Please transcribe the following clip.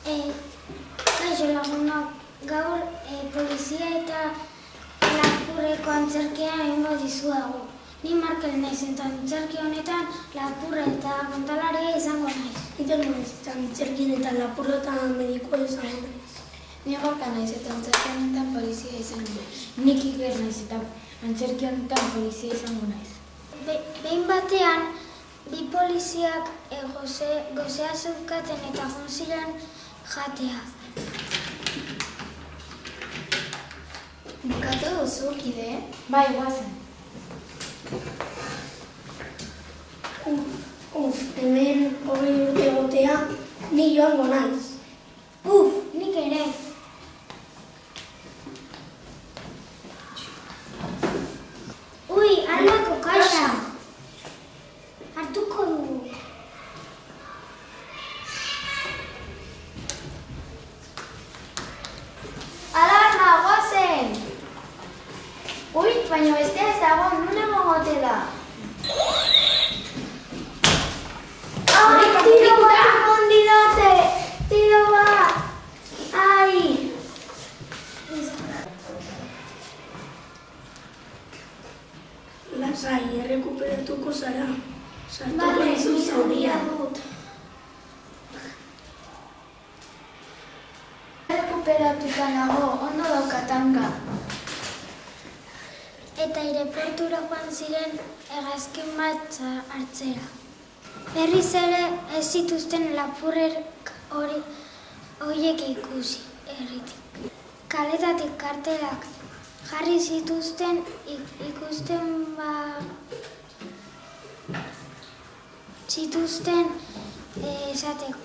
Kaixo lagunok, gaur polizia eta lapurreko antzerkia egingo dizuagu. Ni Markel naiz eta antzerki honetan lapurra eta kontalaria izango naiz. Iter naiz eta antzerkin eta lapurra eta medikoa izango naiz. Ni Gorka naiz eta antzerki honetan polizia izango naiz. Nik Iker naiz eta antzerki honetan polizia izango naiz. Behin batean, bi poliziak gozea zeukaten eta joan ziren jatea. Bukatu duzu, kide? Bai, guazen. Hemen 20 urte egotea, ni joango naiz. Nik ere. Aldako kaxa! Hartuko dugu. Alarma, guazen! Baina bestea ez dago, nun egongote da? Tiro bat egon didate! Tiro bat! Ai! Lasai, errekuperatuko zara. Sartuko izu zauria. Errekuperatuta nago, ondo daukatanka. Eta aireportura joan ziren hegazkin bat hartzera. Berriz ere ez zituzten lapurrek horiek ikusi herritik. Kaletatik kartelak jarri zituzten ikusten zituzten esateko.